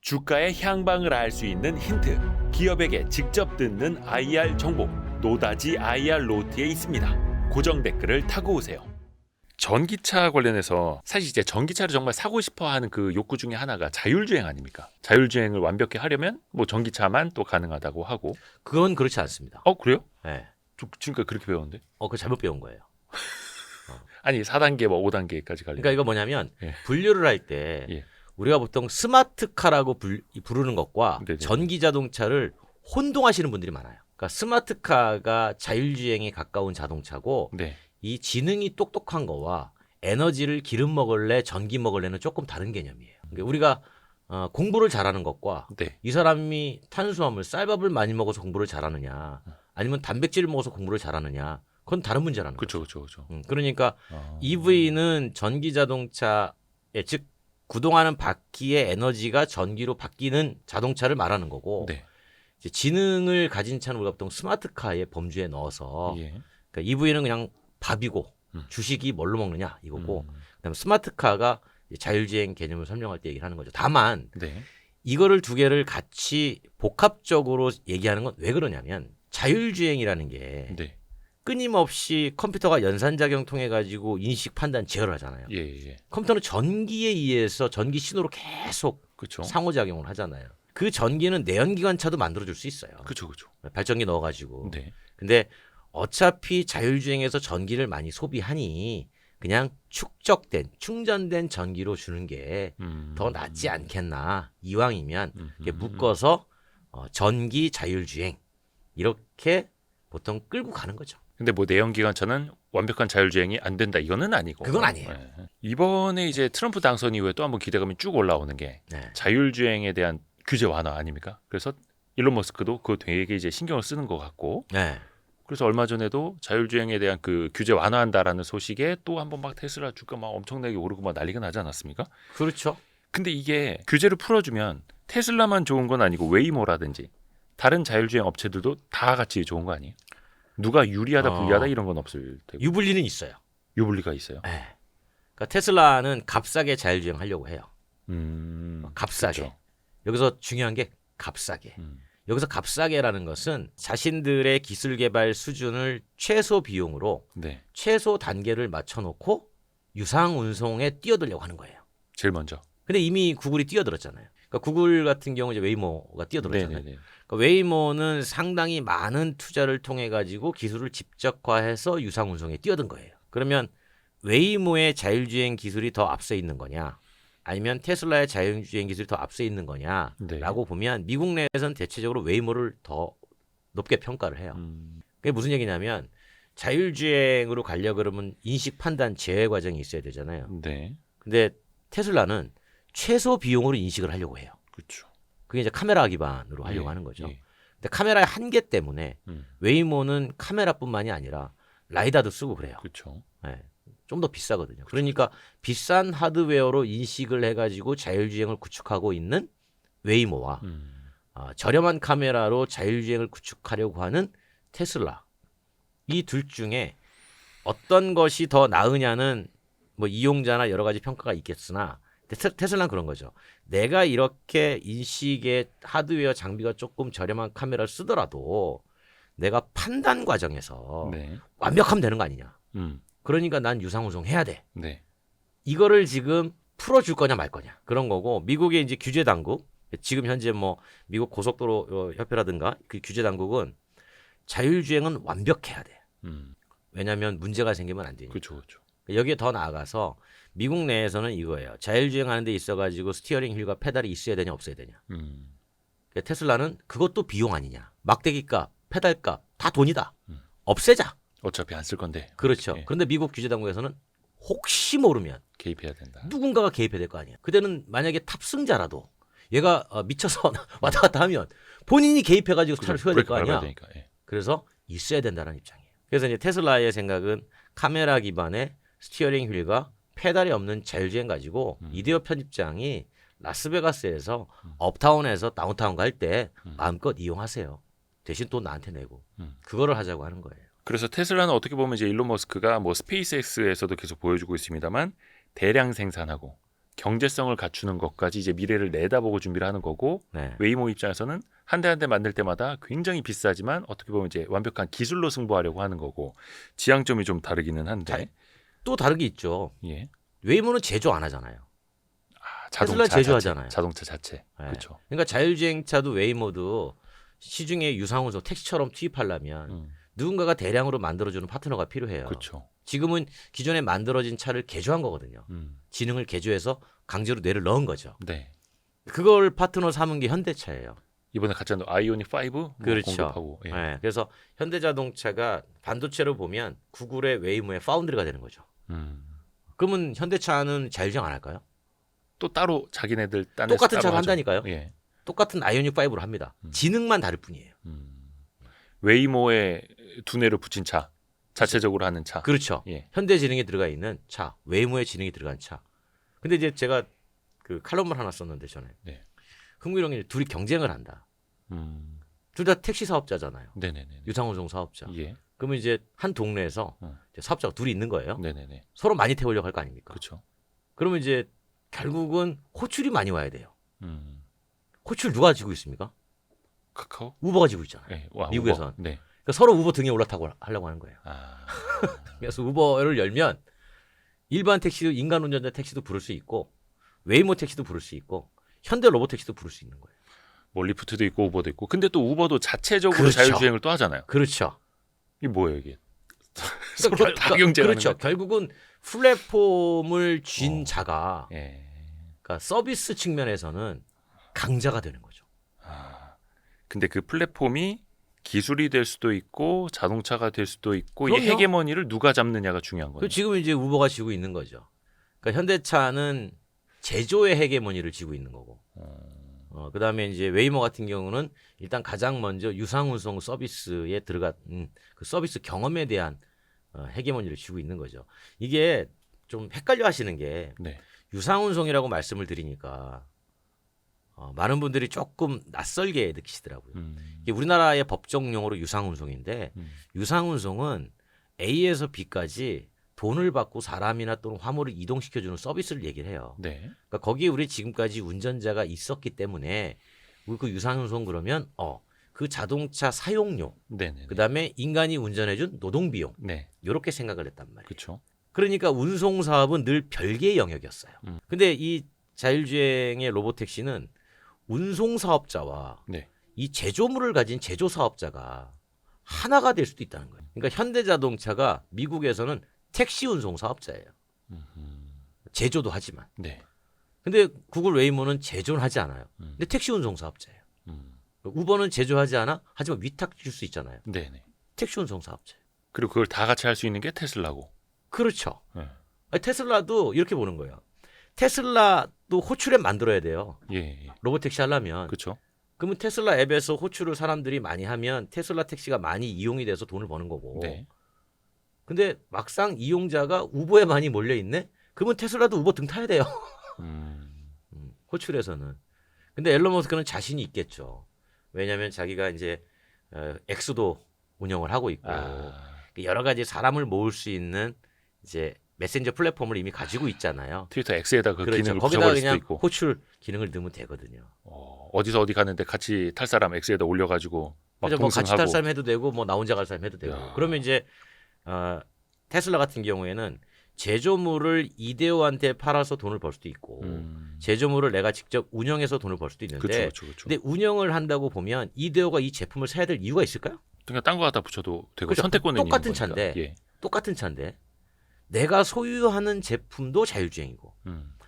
주가의 향방을 알 수 있는 힌트, 기업에게 직접 듣는 IR 정보, 노다지 IR 노트에 있습니다. 고정 댓글을 타고 오세요. 전기차 관련해서 사실 이제 전기차를 정말 사고 싶어하는 그 욕구 중에 하나가 자율주행 아닙니까? 자율주행을 완벽히 하려면 뭐 전기차만 또 가능하다고 하고. 그건 그렇지 않습니다. 그래요? 네. 지금까지 그렇게 배웠는데? 그거 잘못 배운 거예요. 아니 4단계 뭐 5단계까지 갈려. 그러니까 이거 뭐냐면 예. 분류를 할 때 예. 우리가 보통 스마트카라고 부르는 것과 네네. 전기 자동차를 혼동하시는 분들이 많아요. 그러니까 스마트카가 자율주행에 가까운 자동차고 네. 이 지능이 똑똑한 거와 에너지를 기름 먹을래 전기 먹을래는 조금 다른 개념이에요. 그러니까 우리가 공부를 잘하는 것과 네. 이 사람이 탄수화물 쌀밥을 많이 먹어서 공부를 잘하느냐 아니면 단백질을 먹어서 공부를 잘하느냐 그건 다른 문제라는 거죠. 그렇죠. 그러니까 EV는 전기 자동차에 즉 구동하는 바퀴의 에너지가 전기로 바뀌는 자동차를 말하는 거고 네. 이제 지능을 가진 차는 우리가 보통 스마트카의 범주에 넣어서 예. 그러니까 EV는 그냥 밥이고 주식이 뭘로 먹느냐 이거고 그다음에 스마트카가 자율주행 개념을 설명할 때 얘기를 하는 거죠. 다만 네. 이거를 두 개를 같이 복합적으로 얘기하는 건 왜 그러냐면 자율주행이라는 게 네. 끊임없이 컴퓨터가 연산작용 통해 가지고 인식 판단 제어를 하잖아요. 예. 컴퓨터는 전기에 의해서 전기 신호로 계속 그렇죠. 상호작용을 하잖아요. 그 전기는 내연기관차도 만들어줄 수 있어요. 그렇죠. 발전기 넣어가지고. 네. 근데 어차피 자율주행에서 전기를 많이 소비하니 그냥 충전된 전기로 주는 게 더 낫지 않겠나. 이왕이면 이렇게 묶어서 전기 자율주행 이렇게 보통 끌고 가는 거죠. 근데 뭐 내연기관차는 완벽한 자율주행이 안 된다 이거는 아니고. 그건 아니에요. 네. 이번에 이제 트럼프 당선 이후에 또 한번 기대감이 쭉 올라오는 게 네. 자율주행에 대한 규제 완화 아닙니까? 그래서 일론 머스크도 그거 되게 이제 신경을 쓰는 것 같고. 네. 그래서 얼마 전에도 자율주행에 대한 그 규제 완화한다라는 소식에 또 한번 막 테슬라 주가 막 엄청나게 오르고 막 난리가 나지 않았습니까? 그렇죠. 근데 이게 규제를 풀어주면 테슬라만 좋은 건 아니고 웨이모라든지 다른 자율주행 업체들도 다 같이 좋은 거 아니에요? 누가 유리하다 불리하다 이런 건 없을 테고. 유불리는 있어요. 유불리가 있어요. 네. 그러니까 테슬라는 값싸게 자율주행 하려고 해요. 값싸게. 그렇죠. 여기서 중요한 게 값싸게. 여기서 값싸게라는 것은 자신들의 기술 개발 수준을 최소 비용으로 네. 최소 단계를 맞춰놓고 유상 운송에 뛰어들려고 하는 거예요. 제일 먼저. 근데 이미 구글이 뛰어들었잖아요. 그러니까 구글 같은 경우 이제 웨이모가 뛰어들었잖아요. 네네네. 그러니까 웨이모는 상당히 많은 투자를 통해 가지고 기술을 집적화해서 유상 운송에 뛰어든 거예요. 그러면 웨이모의 자율주행 기술이 더 앞서 있는 거냐? 아니면 테슬라의 자율주행 기술이 더 앞서 있는 거냐라고 네. 보면 미국 내에서는 대체적으로 웨이모를 더 높게 평가를 해요. 그게 무슨 얘기냐면 자율주행으로 가려고 그러면 인식 판단 제어 과정이 있어야 되잖아요. 네. 근데 테슬라는 최소 비용으로 인식을 하려고 해요. 그렇죠. 그게 이제 카메라 기반으로 하려고 하는 거죠. 예. 근데 카메라의 한계 때문에 웨이모는 카메라뿐만이 아니라 라이다도 쓰고 그래요. 그렇죠. 네. 좀 더 비싸거든요. 그러니까 비싼 하드웨어로 인식을 해가지고 자율주행을 구축하고 있는 웨이모와 저렴한 카메라로 자율주행을 구축하려고 하는 테슬라. 이 둘 중에 어떤 것이 더 나으냐는 뭐 이용자나 여러 가지 평가가 있겠으나 테슬라는 그런 거죠. 내가 이렇게 인식의 하드웨어 장비가 조금 저렴한 카메라를 쓰더라도 내가 판단 과정에서 네. 완벽하면 되는 거 아니냐. 그러니까 그러니까 난 유상운송 해야 돼. 네. 이거를 지금 풀어줄 거냐 말 거냐 그런 거고 미국의 이제 규제 당국 지금 현재 뭐 미국 고속도로 협회라든가 그 규제 당국은 자율주행은 완벽해야 돼. 왜냐하면 문제가 생기면 안 되니까. 그렇죠. 여기에 더 나아가서 미국 내에서는 이거예요. 자율주행하는 데 있어가지고 스티어링 휠과 페달이 있어야 되냐 없어야 되냐. 그러니까 테슬라는 그것도 비용 아니냐. 막대기값, 페달값 다 돈이다. 없애자. 어차피 안 쓸 건데. 그렇죠. 예. 그런데 미국 규제 당국에서는 혹시 모르면 개입해야 된다. 누군가가 개입해야 될 거 아니야. 그때는 만약에 탑승자라도 얘가 미쳐서 왔다 갔다 하면 본인이 개입해가지고 차를 세워야 될 거 아니야. 되니까. 예. 그래서 있어야 된다는 입장이에요. 그래서 이제 테슬라의 생각은 카메라 기반의 스티어링 휠과 페달이 없는 자율주행 가지고 이대호 편집장이 라스베가스에서 업타운에서 다운타운 갈 때 마음껏 이용하세요. 대신 돈 나한테 내고 그거를 하자고 하는 거예요. 그래서 테슬라는 어떻게 보면 이제 일론 머스크가 뭐 스페이스X에서도 계속 보여주고 있습니다만 대량 생산하고 경제성을 갖추는 것까지 이제 미래를 내다보고 준비를 하는 거고 네. 웨이모 입장에서는 한 대 한 대 만들 때마다 굉장히 비싸지만 어떻게 보면 이제 완벽한 기술로 승부하려고 하는 거고 지향점이 좀 다르기는 한데 또 다르게 있죠. 예. 웨이모는 제조 안 하잖아요. 자동차 테슬라 제조하잖아요. 자동차 자체. 네. 그렇죠. 그러니까 자율주행차도 웨이모도 시중에 유상운송 택시처럼 투입하려면 누군가가 대량으로 만들어주는 파트너가 필요해요. 그렇죠. 지금은 기존에 만들어진 차를 개조한 거거든요. 지능을 개조해서 강제로 뇌를 넣은 거죠. 네. 그걸 파트너 삼은 게 현대차예요. 이번에 같이 아이오닉 5 뭐 그렇죠. 공급하고. 예. 네, 그래서 현대자동차가 반도체로 보면 구글의 웨이모의 파운드리가 되는 거죠. 그러면 현대차는 자율주행 안 할까요? 또 따로 자기네들 딴에서 똑같은 따로 차를 하죠. 한다니까요. 예. 똑같은 아이오닉 5로 합니다. 지능만 다를 뿐이에요. 웨이모에 두뇌를 붙인 차, 자체적으로 하는 차. 그렇죠. 예. 현대 지능이 들어가 있는 차, 웨이모의 지능이 들어간 차. 근데 이제 제가 그 칼럼을 하나 썼는데 전에 네. 흥미롱이 둘이 경쟁을 한다. 둘 다 택시 사업자잖아요. 네네네. 유상운송 사업자. 예. 그러면 이제 한 동네에서 이제 사업자가 둘이 있는 거예요. 네네네. 서로 많이 태우려고 할 거 아닙니까? 그렇죠. 그러면 이제 결국은 호출이 많이 와야 돼요. 음. 호출 누가 지고 있습니까? 카카오? 우버가 지고 있잖아요. 네. 와, 미국에선. 우버. 네. 그러니까 서로 우버 등에 올라타고 하려고 하는 거예요. 아. 그래서 우버를 열면 일반 택시도 인간 운전자 택시도 부를 수 있고 웨이모 택시도 부를 수 있고 현대 로봇 택시도 부를 수 있는 거예요. 뭐 리프트도 있고 우버도 있고. 근데 또 우버도 자체적으로 그렇죠. 자율주행을 또 하잖아요. 그렇죠. 이게 뭐예요, 이게? 그러니까 서로 다 경쟁하는 그렇죠. 거예요? 결국은 플랫폼을 쥔 자가 예. 그러니까 서비스 측면에서는 강자가 되는 거죠. 아. 근데 그 플랫폼이 기술이 될 수도 있고 자동차가 될 수도 있고 이 그럼요. 헤게모니를 누가 잡느냐가 중요한 거예요. 그 지금 이제 우버가 지고 있는 거죠. 그러니까 현대차는 제조의 헤게모니를 지고 있는 거고. 그다음에 이제 웨이모 같은 경우는 일단 가장 먼저 유상운송 서비스에 들어간 그 서비스 경험에 대한 헤게모니를 쥐고 있는 거죠. 이게 좀 헷갈려 하시는 게 네. 유상운송이라고 말씀을 드리니까 많은 분들이 조금 낯설게 느끼시더라고요. 이게 우리나라의 법정 용어로 유상운송인데 유상운송은 A에서 B까지 돈을 받고 사람이나 또는 화물을 이동시켜주는 서비스를 얘기를 해요. 네. 그러니까 거기에 우리 지금까지 운전자가 있었기 때문에 그 유상운송 그러면 그 자동차 사용료, 네네. 그다음에 인간이 운전해준 노동 비용 네. 이렇게 생각을 했단 말이에요. 그렇죠. 그러니까 운송 사업은 늘 별개의 영역이었어요. 근데 이 자율주행의 로보택시는 운송 사업자와 네. 이 제조물을 가진 제조 사업자가 하나가 될 수도 있다는 거예요. 그러니까 현대자동차가 미국에서는 택시 운송 사업자예요. 제조도 하지만. 네. 근데 구글 웨이모는 제조는 하지 않아요. 근데 택시 운송 사업자예요. 우버는 제조하지 않아? 하지만 위탁 줄 수 있잖아요. 네네. 택시 운송 사업자예요. 그리고 그걸 다 같이 할 수 있는 게 테슬라고. 그렇죠. 네. 아니, 테슬라도 이렇게 보는 거예요. 테슬라도 호출앱 만들어야 돼요. 예. 로봇택시 하려면. 그렇죠. 그러면 테슬라 앱에서 호출을 사람들이 많이 하면 테슬라 택시가 많이 이용이 돼서 돈을 버는 거고. 네. 근데 막상 이용자가 우버에 많이 몰려 있네? 그러면 테슬라도 우버 등 타야 돼요. 호출에서는. 근데 앨런 머스크는 자신이 있겠죠. 왜냐하면 자기가 이제 엑스도 운영을 하고 있고 여러 가지 사람을 모을 수 있는 이제 메신저 플랫폼을 이미 가지고 있잖아요. 트위터 X에다 그 그렇죠. 기능을 거기다 붙여버릴 수도 그냥 있고. 호출 기능을 넣으면 되거든요. 어디서 어디 가는데 같이 탈 사람 X에다 올려가지고 막 그래서 뭐 같이 동승하고. 탈 사람 해도 되고 뭐 나 혼자 갈 사람 해도 되고. 야. 그러면 이제 테슬라 같은 경우에는 제조물을 이데오한테 팔아서 돈을 벌 수도 있고 제조물을 내가 직접 운영해서 돈을 벌 수도 있는데 그렇죠. 근데 운영을 한다고 보면 이데오가 이 제품을 사야 될 이유가 있을까요? 그러니까 딴 거 갖다 붙여도 되고 그렇죠. 선택권은 똑같은 있는 거니까. 차인데 예. 똑같은 차인데 내가 소유하는 제품도 자율주행이고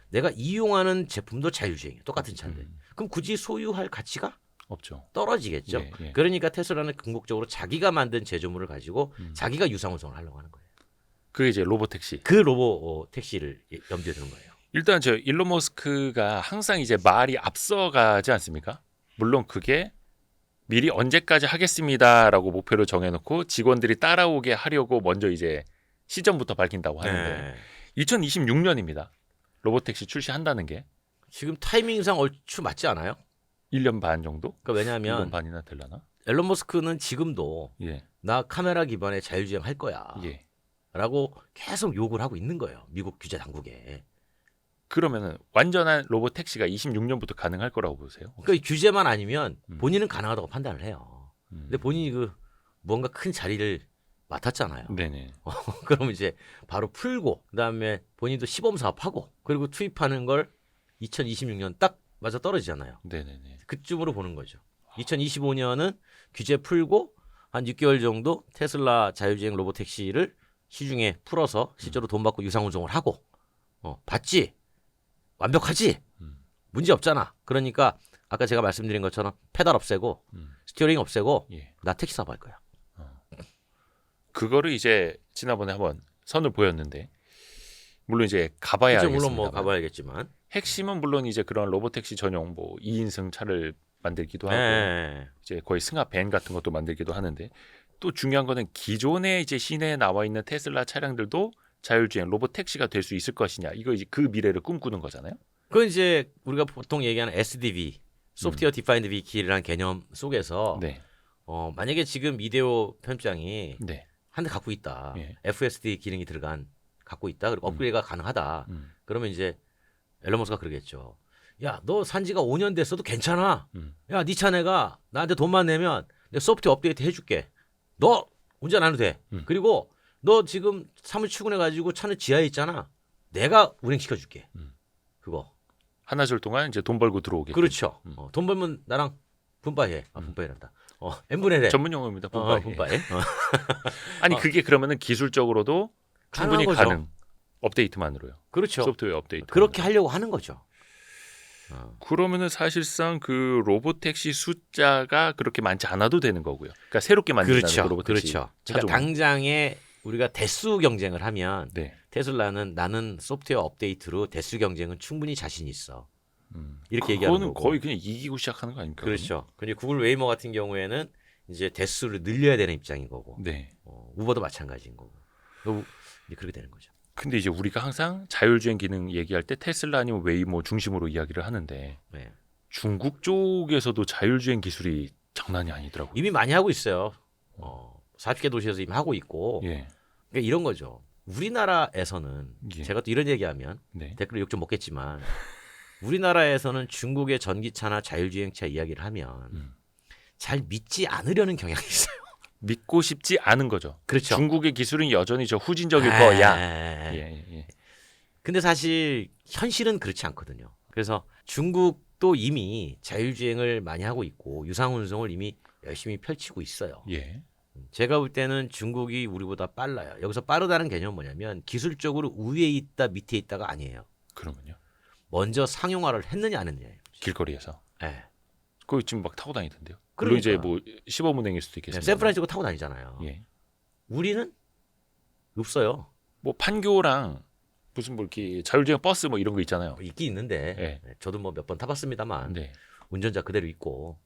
내가 이용하는 제품도 자율주행이에요. 똑같은 차인데 그럼 굳이 소유할 가치가 없죠. 떨어지겠죠. 예. 그러니까 테슬라는 궁극적으로 자기가 만든 제조물을 가지고 자기가 유상운송을 하려고 하는 거예요. 그게 이제 로봇택시. 그 로봇 택시를 염두에 두는 거예요. 일단 저 일론 머스크가 항상 이제 말이 앞서가지 않습니까? 물론 그게 미리 언제까지 하겠습니다라고 목표를 정해놓고 직원들이 따라오게 하려고 먼저 이제 시점부터 밝힌다고 하는데 2026년입니다. 로봇택시 출시한다는 게 지금 타이밍상 얼추 맞지 않아요? 1년 반 정도? 그러니까 1년 왜냐하면 반이나 되려나? 앨런 머스크는 지금도 예. 나 카메라 기반의 자율주행 할 거야 예. 라고 계속 욕을 하고 있는 거예요. 미국 규제 당국에. 그러면은 완전한 로봇 택시가 26년부터 가능할 거라고 보세요? 그러니까 이 규제만 아니면 음. 본인은 가능하다고 판단을 해요. 근데 본인이 그 뭔가 큰 자리를 맡았잖아요. 네네. 그러면 이제 바로 풀고 그다음에 본인도 시범 사업하고 그리고 투입하는 걸 2026년 딱 맞아 떨어지잖아요. 네네네. 그쯤으로 보는 거죠. 2025년은 규제 풀고 한 6개월 정도 테슬라 자율주행 로봇 택시를 시중에 풀어서 실제로 돈 받고 유상 운송을 하고 받지 완벽하지 음. 문제 없잖아. 그러니까 아까 제가 말씀드린 것처럼 페달 없애고 스티어링 없애고 예. 나 택시 사업 할 거야. 그거를 이제 지난번에 한번 선을 보였는데 물론 이제 가봐야 그렇죠. 알겠습니다. 물론 뭐 가봐야겠지만. 핵심은 물론 이제 그런 로보택시 전용 뭐 2인승 차를 만들기도 하고 네. 이제 거의 승합 밴 같은 것도 만들기도 하는데 또 중요한 거는 기존에 이제 시내에 나와 있는 테슬라 차량들도 자율주행 로보택시가 될 수 있을 것이냐 이거 이제 그 미래를 꿈꾸는 거잖아요. 그건 이제 우리가 보통 얘기하는 SDV, 소프트웨어 디파인드 비킬이라는 개념 속에서 네, 만약에 지금 이대호 편집장이 네, 한 대 갖고 있다. 예. FSD 기능이 들어간 갖고 있다. 그리고 업그레이드가 가능하다. 그러면 이제 앨런 머스크가 그러겠죠. 야, 너 산지가 5년 됐어도 괜찮아. 야, 네 차내가 나한테 돈만 내면 내가 소프트웨어 업데이트 해줄게. 너 운전 안 해도 돼. 그리고 너 지금 사무실 출근해가지고 차는 지하에 있잖아. 내가 운행시켜줄게. 그거. 하나절 동안 이제 돈 벌고 들어오게. 그렇죠. 돈 벌면 나랑 분바해. 분바해란다. n분의 대. 전문 용어입니다. 분바해. 분바해. 아니 그게 그러면은 기술적으로도 충분히 가능한 거죠. 가능. 업데이트만으로요. 그렇죠. 소프트웨어 업데이트. 그렇게 하려고 하는 거죠. 그러면은 사실상 그 로보택시 숫자가 그렇게 많지 않아도 되는 거고요. 그러니까 새롭게 만든다는 그렇죠. 그 로보택시 그렇죠. 차종. 그러니까 당장에 우리가 대수 경쟁을 하면 네. 테슬라는 나는 소프트웨어 업데이트로 대수 경쟁은 충분히 자신 있어. 이렇게 얘기하는 그거는 거고. 거의 그냥 이기고 시작하는 거 아닙니까? 그렇죠. 근데 구글 웨이모 같은 경우에는 이제 대수를 늘려야 되는 입장인 거고. 네. 우버도 마찬가지인 거고. 이제 그렇게 되는 거죠. 근데 이제 우리가 항상 자율주행 기능 얘기할 때 테슬라 아니면 웨이모 중심으로 이야기를 하는데 네. 중국 쪽에서도 자율주행 기술이 장난이 아니더라고요. 이미 많이 하고 있어요. 40개 도시에서 이미 하고 있고. 예. 그러니까 이런 거죠. 우리나라에서는 예. 제가 또 이런 얘기하면 네. 댓글로 욕 좀 먹겠지만 우리나라에서는 중국의 전기차나 자율주행차 이야기를 하면 잘 믿지 않으려는 경향이 있어요. 믿고 싶지 않은 거죠. 그렇죠. 중국의 기술은 여전히 저 후진적일 거야. 예, 예. 예. 근데 사실 현실은 그렇지 않거든요. 그래서 중국도 이미 자율주행을 많이 하고 있고 유상운송을 이미 열심히 펼치고 있어요. 예. 제가 볼 때는 중국이 우리보다 빨라요. 여기서 빠르다는 개념은 뭐냐면 기술적으로 우위에 있다 밑에 있다가 아니에요. 그러면요. 먼저 상용화를 했느냐 안 했느냐예요. 길거리에서. 네. 그거 지금 막 타고 다니던데요. 물론 이제 그러니까. 뭐 시범 운행일 수도 있겠습니다. 샌프란시스코 타고 다니잖아요. 예. 우리는 없어요. 뭐 판교랑 무슨 뭐 이렇게 자율주행 버스 뭐 이런 거 있잖아요. 있긴 있는데 네. 저도 뭐 몇 번 타봤습니다만 네. 운전자 그대로 있고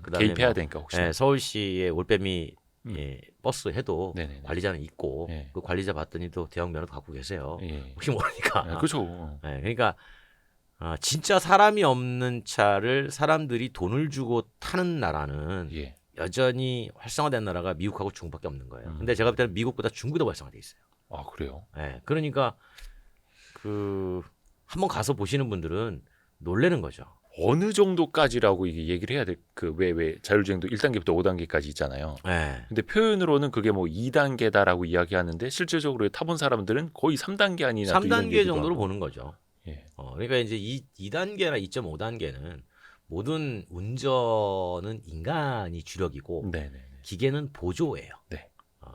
그다음에 개입해야 뭐, 되니까 혹시. 서울시의 올빼미 버스 해도 네네네. 관리자는 있고 네. 그 관리자 봤더니 또 대형 면허도 갖고 계세요. 예. 혹시 모르니까. 그렇죠. 그러니까 진짜 사람이 없는 차를 사람들이 돈을 주고 타는 나라는 예. 여전히 활성화된 나라가 미국하고 중국밖에 없는 거예요. 근데 제가 볼 때는 미국보다 중국이 더 활성화돼 있어요. 아 그래요. 그러니까 그 한번 가서 보시는 분들은 놀라는 거죠. 어느 정도까지라고 이게 얘기를 해야 돼? 그 왜 자율주행도 1단계부터 5단계까지 있잖아요. 근데 표현으로는 그게 뭐 2단계다라고 이야기하는데 실질적으로 타본 사람들은 거의 3단계 아니냐. 3단계 정도로 보는 거죠. 예. 그러니까 이제 2단계나 2.5단계는 모든 운전은 인간이 주력이고 네네. 기계는 보조예요. 네.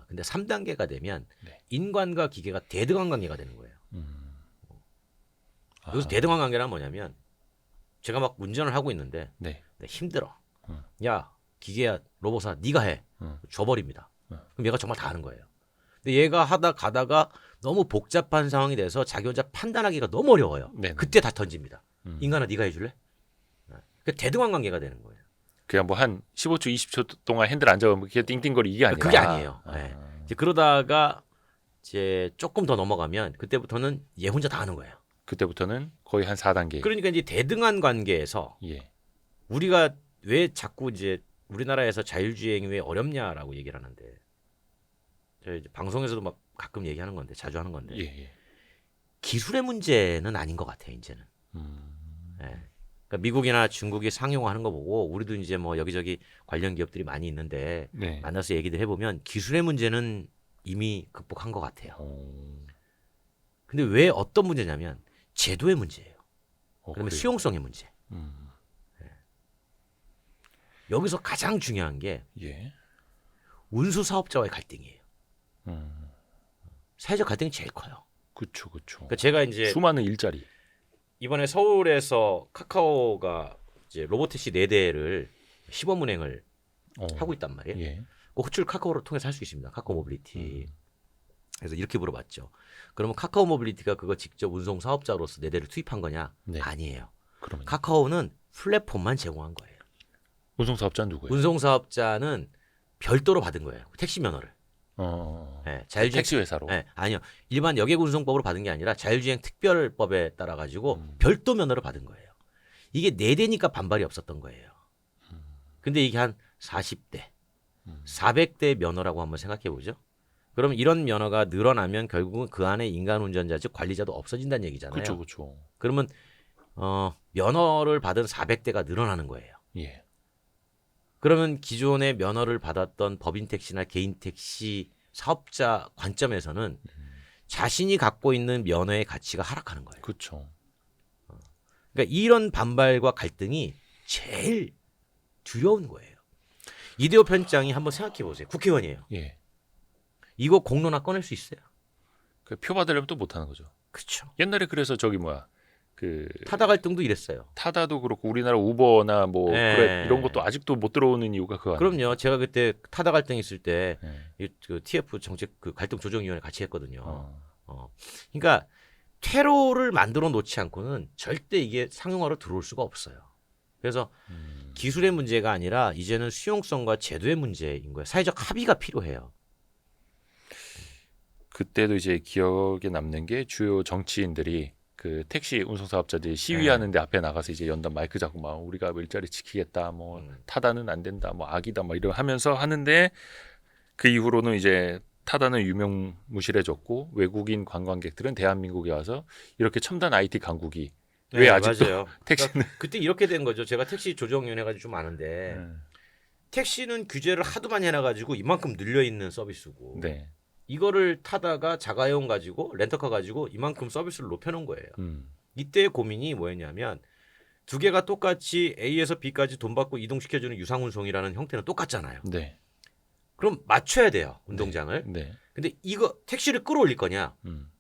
근데 3단계가 되면 네. 인간과 기계가 대등한 관계가 되는 거예요. 여기서 대등한 관계란 뭐냐면 제가 막 운전을 하고 있는데 네. 힘들어. 야 기계야 로봇아 네가 해. 줘버립니다. 그럼 얘가 정말 다 하는 거예요. 근데 얘가 하다 가다가 너무 복잡한 상황이 돼서 자기 혼자 판단하기가 너무 어려워요. 네네. 그때 다 던집니다. 인간아 네가 해줄래? 그 대등한 관계가 되는 거예요. 그냥 뭐 한 15초, 20초 동안 핸들 앉아보면 그게 띵띵거리 이게 아니라. 그게 아니에요. 이제 그러다가 이제 조금 더 넘어가면 그때부터는 얘 혼자 다 하는 거예요. 그때부터는 거의 한 4단계. 그러니까 이제 대등한 관계에서 예. 우리가 왜 자꾸 이제 우리나라에서 자율주행이 왜 어렵냐라고 얘기를 하는데 저희 이제 방송에서도 막 가끔 얘기하는 건데 자주 하는 건데 예. 기술의 문제는 아닌 것 같아요. 이제는. 예. 그러니까 미국이나 중국이 상용화하는 거 보고 우리도 이제 뭐 여기저기 관련 기업들이 많이 있는데 네. 만나서 얘기들 해보면 기술의 문제는 이미 극복한 것 같아요. 근데 왜 어떤 문제냐면 제도의 문제예요. 그다음에 그래요? 수용성의 문제. 여기서 가장 중요한 게 예. 운수 사업자와의 갈등이에요. 음. 사회적 갈등이 제일 커요. 그렇죠. 그러니까 제가 이제 수많은 일자리. 이번에 서울에서 카카오가 이제 로보택시 4대를 시범 운행을 하고 있단 말이에요. 예. 그 호출 카카오를 통해서 할 수 있습니다. 카카오 모빌리티. 그래서 이렇게 물어봤죠. 그러면 카카오 모빌리티가 그거 직접 운송 사업자로서 4대를 투입한 거냐? 네. 아니에요. 그러면 카카오는 플랫폼만 제공한 거예요. 운송 사업자 누구예요? 운송 사업자는 별도로 받은 거예요. 택시 면허를. 네, 자율주행 택시 회사로. 네, 아니요. 일반 여객 운송법으로 받은 게 아니라 자율주행 특별법에 따라 가지고 별도 면허를 받은 거예요. 이게 4대니까 반발이 없었던 거예요. 근데 이게 한 40대, 400대 면허라고 한번 생각해 보죠. 그럼 이런 면허가 늘어나면 결국은 그 안에 인간 운전자 즉 관리자도 없어진다는 얘기잖아요. 그렇죠. 그러면 면허를 받은 400대가 늘어나는 거예요. 예. 그러면 기존의 면허를 받았던 법인 택시나 개인 택시 사업자 관점에서는 자신이 갖고 있는 면허의 가치가 하락하는 거예요. 그렇죠. 그러니까 이런 반발과 갈등이 제일 두려운 거예요. 이대호 편장이 한번 생각해 보세요. 국회의원이에요. 예. 이거 공론화 꺼낼 수 있어요? 그 표 받으려면 또 못 하는 거죠. 그렇죠. 옛날에 그래서 저기 뭐야? 그 타다 갈등도 이랬어요. 타다도 그렇고 우리나라 우버나 뭐 네. 그래 이런 것도 아직도 못 들어오는 이유가 그거 아니에요? 그럼요. 제가 그때 타다 갈등 있을 때 네. 그 TF 정책 그 갈등 조정위원회 같이 했거든요. 어. 그러니까 퇴로를 만들어 놓지 않고는 절대 이게 상용화로 들어올 수가 없어요. 그래서 기술의 문제가 아니라 이제는 수용성과 제도의 문제인 거예요. 사회적 합의가 필요해요. 그때도 이제 기억에 남는 게 주요 정치인들이 그 택시 운송 사업자들이 시위하는데 앞에 나가서 이제 연단 마이크 잡고 막 우리가 일자리 지키겠다, 뭐 타다는 안 된다, 뭐 악이다, 뭐 이러 하면서 하는데 그 이후로는 이제 타다는 유명무실해졌고 외국인 관광객들은 대한민국에 와서 이렇게 첨단 IT 강국이 왜 아직도 맞아요. 택시는 그러니까 그때 이렇게 된 거죠. 제가 택시 조정위원회가 좀 아는데 택시는 규제를 하도 많이 해놔가지고 이만큼 늘려 있는 서비스고 네. 이거를 타다가 자가용 가지고 렌터카 가지고 이만큼 서비스를 높여놓은 거예요. 이때의 고민이 뭐였냐면 두 개가 똑같이 A에서 B까지 돈 받고 이동시켜주는 유상운송이라는 형태는 똑같잖아요. 네. 그럼 맞춰야 돼요. 운동장을. 네. 근데 이거 택시를 끌어올릴 거냐 음.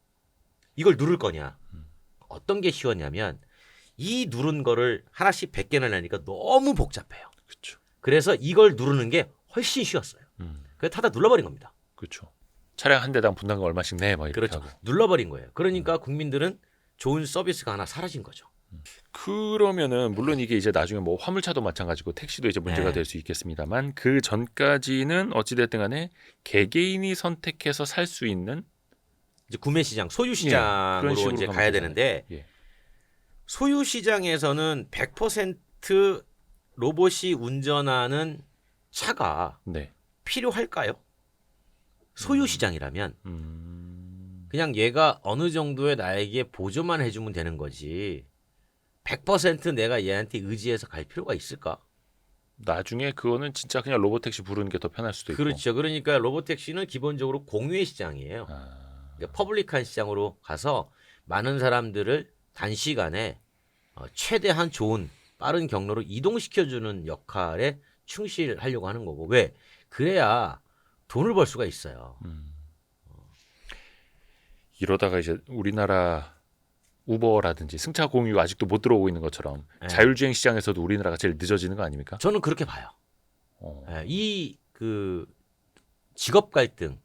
이걸 누를 거냐 어떤 게 쉬웠냐면 이 누른 거를 하나씩 100개나 내니까 너무 복잡해요. 그렇죠. 그래서 이걸 누르는 게 훨씬 쉬웠어요. 그래서 타다 눌러버린 겁니다. 그렇죠. 차량 한 대당 분담금 얼마씩 내, 뭐 이렇게 그렇죠. 하고. 눌러버린 거예요. 그러니까 국민들은 좋은 서비스가 하나 사라진 거죠. 그러면은 물론 이게 이제 나중에 뭐 화물차도 마찬가지고 택시도 이제 문제가 네. 될 수 있겠습니다만 그 전까지는 어찌됐든 간에 개개인이 선택해서 살 수 있는 이제 구매 시장, 소유 그런 시장으로 식으로 이제 가면 가야 되잖아요. 되는데 예. 소유 시장에서는 100% 로봇이 운전하는 차가 네. 필요할까요? 소유 시장이라면 음. 그냥 얘가 어느 정도의 나에게 보조만 해주면 되는 거지 100% 내가 얘한테 의지해서 갈 필요가 있을까? 나중에 그거는 진짜 그냥 로봇택시 부르는 게 더 편할 수도 있고. 그렇죠. 그러니까 로봇택시는 기본적으로 공유의 시장이에요. 그러니까 퍼블릭한 시장으로 가서 많은 사람들을 단시간에 최대한 좋은 빠른 경로로 이동시켜주는 역할에 충실하려고 하는 거고 왜? 그래야 돈을 벌 수가 있어요. 이러다가 이제 우리나라 우버라든지 승차 공유 아직도 못 들어오고 있는 것처럼 네. 자율주행 시장에서도 우리나라가 제일 늦어지는 거 아닙니까? 저는 그렇게 봐요. 어. 이 그 직업 갈등을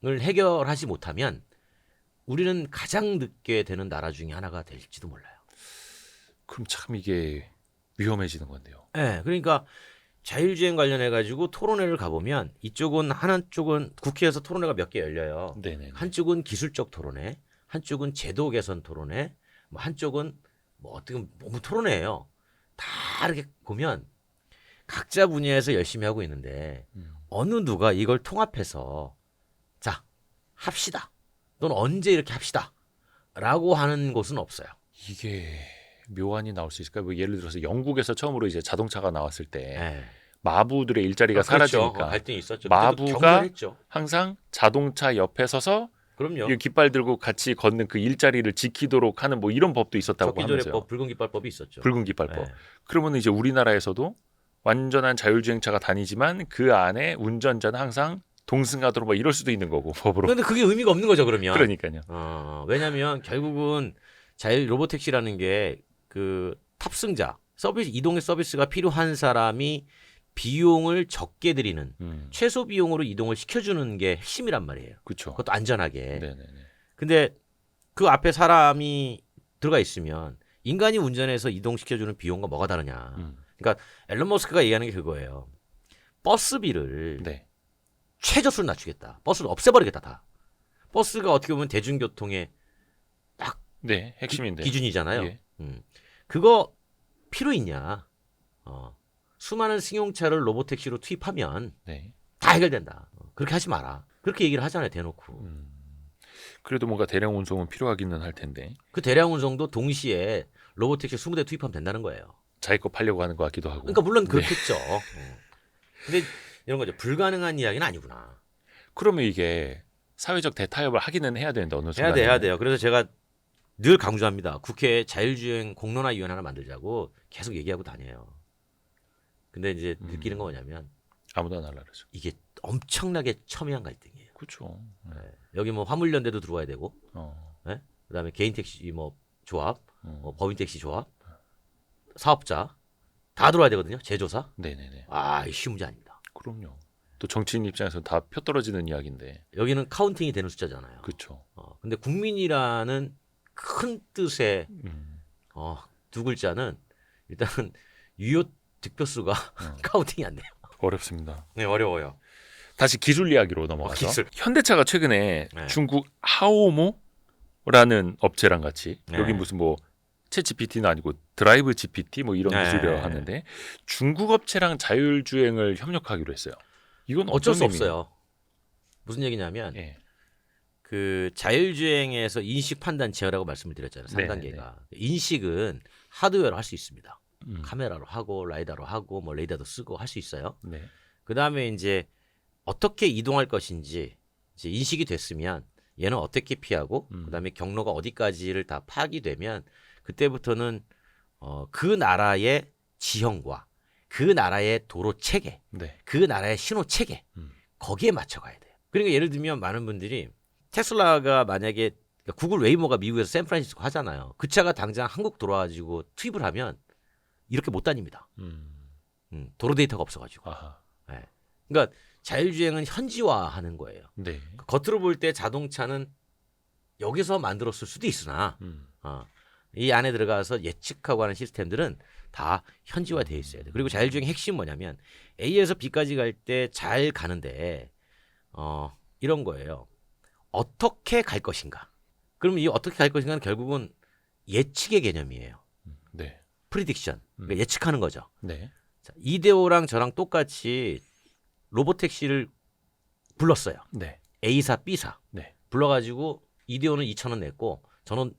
해결하지 못하면 우리는 가장 늦게 되는 나라 중에 하나가 될지도 몰라요. 그럼 참 이게 위험해지는 건데요. 네, 그러니까 자율주행 관련해 가지고 토론회를 가보면 이쪽은 한쪽은 국회에서 토론회가 몇 개 열려요. 네네. 한쪽은 기술적 토론회, 한쪽은 제도 개선 토론회, 뭐 한쪽은 뭐 어떻게 너무 토론회예요. 다 이렇게 보면 각자 분야에서 열심히 하고 있는데 어느 누가 이걸 통합해서 자 합시다. 넌 언제 이렇게 합시다. 라고 하는 곳은 없어요. 이게 묘안이 나올 수 있을까요? 뭐 예를 들어서 영국에서 처음으로 이제 자동차가 나왔을 때 네. 마부들의 일자리가 그렇죠. 사라지니까 갈등이 있었죠. 마부가 그때도 경멸했죠. 항상 자동차 옆에 서서 그럼요. 이 깃발 들고 같이 걷는 그 일자리를 지키도록 하는 뭐 이런 법도 있었다고 하면서요. 적기조례법, 붉은 깃발법이 있었죠. 붉은 깃발법. 네. 그러면 이제 우리나라에서도 완전한 자율주행차가 다니지만 그 안에 운전자는 항상 동승하도록 뭐 이럴 수도 있는 거고 법으로. 그런데 그게 의미가 없는 거죠, 그러면. 그러니까요. 왜냐하면 결국은 자율 로보택시라는 게 그 탑승자, 서비스 이동의 서비스가 필요한 사람이 비용을 적게 들이는 최소 비용으로 이동을 시켜주는 게 핵심이란 말이에요. 그렇죠. 그것도 안전하게. 네네네. 근데 그 앞에 사람이 들어가 있으면 인간이 운전해서 이동시켜주는 비용과 뭐가 다르냐. 그러니까 앨런 머스크가 얘기하는 게 그거예요. 버스비를 네. 최저수를 낮추겠다. 버스를 없애버리겠다 다. 버스가 어떻게 보면 대중교통의 네, 핵심인데. 기준이잖아요. 예. 그거 필요 있냐. 수많은 승용차를 로보택시로 투입하면 네. 다 해결된다. 그렇게 하지 마라. 그렇게 얘기를 하잖아요. 대놓고. 그래도 뭔가 대량 운송은 필요하기는 할 텐데. 그 대량 운송도 동시에 로보택시 20대 투입하면 된다는 거예요. 자기 거 팔려고 하는 것 같기도 하고. 그러니까 물론 그렇겠죠. 근데 이런 거죠. 불가능한 이야기는 아니구나. 그러면 이게 사회적 대타협을 하기는 해야 되는데 어느 순간에. 해야 돼요. 그래서 제가 늘 강조합니다. 국회에 자율주행 공론화위원회 하나 만들자고 계속 얘기하고 다녀요. 근데 이제 느끼는 거 뭐냐면 아무도 안 하려고 그러죠. 이게 엄청나게 첨예한 갈등이에요. 그렇죠. 네. 여기 뭐 화물연대도 들어와야 되고, 네? 그다음에 개인 택시 뭐 조합, 법인 택시 조합, 사업자 다 들어와야 되거든요. 제조사. 네네네. 이 쉬운 문제 아닙니다. 그럼요. 또 정치인 입장에서 다 표 떨어지는 이야기인데. 여기는 카운팅이 되는 숫자잖아요. 그렇죠. 근데 국민이라는 큰 뜻의 두 글자는 일단 유효 득표수가 카운팅이 안 돼요. 어렵습니다. 네, 어려워요. 다시 기술 이야기로 넘어가서 기술. 현대차가 최근에 네. 중국 하오모라는 업체랑 같이 네. 여기 무슨 뭐 챗GPT는 아니고 드라이브 GPT 뭐 이런 네. 기술이라고 하는데 중국 업체랑 자율주행을 협력하기로 했어요. 이건 어쩔 수 어떤 의미예요? 없어요. 무슨 얘기냐면 예. 그 자율주행에서 인식 판단 제어라고 말씀을 드렸잖아요. 3단계가. 인식은 하드웨어로 할 수 있습니다. 카메라로 하고 라이다로 하고 뭐 레이더도 쓰고 할 수 있어요. 네. 그다음에 이제 어떻게 이동할 것인지 이제 인식이 됐으면 얘는 어떻게 피하고 그다음에 경로가 어디까지를 다 파악이 되면 그때부터는 그 나라의 지형과 그 나라의 도로 체계, 네. 그 나라의 신호 체계 거기에 맞춰가야 돼요. 그러니까 예를 들면 많은 분들이 테슬라가 만약에 그러니까 구글 웨이모가 미국에서 샌프란시스코 하잖아요. 그 차가 당장 한국 들어와가지고 투입을 하면 이렇게 못 다닙니다. 도로 데이터가 없어가지고. 아하. 네. 그러니까 자율주행은 현지화하는 거예요. 네. 겉으로 볼 때 자동차는 여기서 만들었을 수도 있으나 이 안에 들어가서 예측하고 하는 시스템들은 다 현지화되어 있어야 돼요. 그리고 자율주행 핵심 뭐냐면 A에서 B까지 갈 때 잘 가는데 이런 거예요. 어떻게 갈 것인가? 그러면 이 어떻게 갈 것인가는 결국은 예측의 개념이에요. 네. 프리딕션. 그러니까 예측하는 거죠. 네. 자, 이대호랑 저랑 똑같이 로보택시를 불렀어요. 네. A사, B사. 네. 불러가지고 이대호는 2,000원 냈고 저는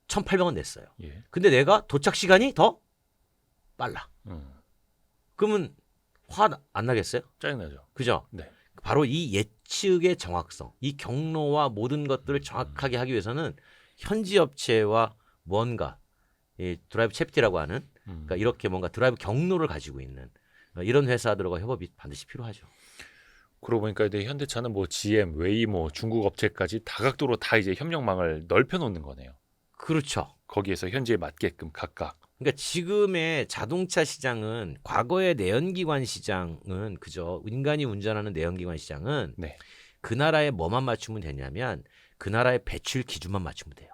1,800원 냈어요. 예. 근데 내가 도착 시간이 더 빨라. 음. 그러면 화 안 나겠어요? 짜증나죠. 그죠? 네. 바로 이 예측의 정확성, 이 경로와 모든 것들을 정확하게 하기 위해서는 현지 업체와 뭔가 이 드라이브 챕티라고 하는 그러니까 이렇게 뭔가 드라이브 경로를 가지고 있는 이런 회사들과 협업이 반드시 필요하죠. 그러고 보니까 이제 현대차는 뭐 GM, 웨이모, 중국 업체까지 다각도로 다 이제 협력망을 넓혀 놓는 거네요. 그렇죠. 거기에서 현지에 맞게끔 각각. 그러니까 지금의 자동차 시장은 과거의 내연기관 시장은 그죠. 인간이 운전하는 내연기관 시장은 네. 그 나라에 뭐만 맞추면 되냐면 그 나라의 배출 기준만 맞추면 돼요.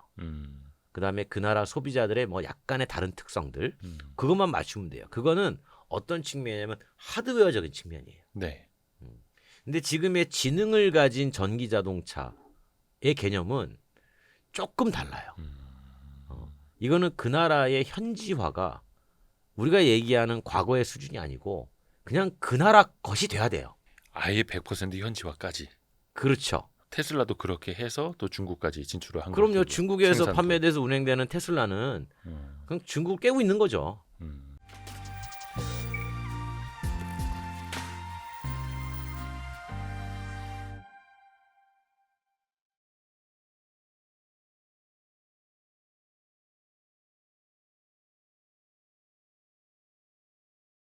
그다음에 그 나라 소비자들의 뭐 약간의 다른 특성들 그것만 맞추면 돼요. 그거는 어떤 측면이냐면 하드웨어적인 측면이에요. 네. 근데 지금의 지능을 가진 전기 자동차의 개념은 조금 달라요. 이거는 그 나라의 현지화가 우리가 얘기하는 과거의 수준이 아니고 그냥 그 나라 것이 돼야 돼요. 아예 100% 현지화까지. 그렇죠. 테슬라도 그렇게 해서 또 중국까지 진출을 한 거죠. 그럼요. 중국에서 생산도. 판매돼서 운행되는 테슬라는 음. 그냥 중국을 깨고 있는 거죠. 음.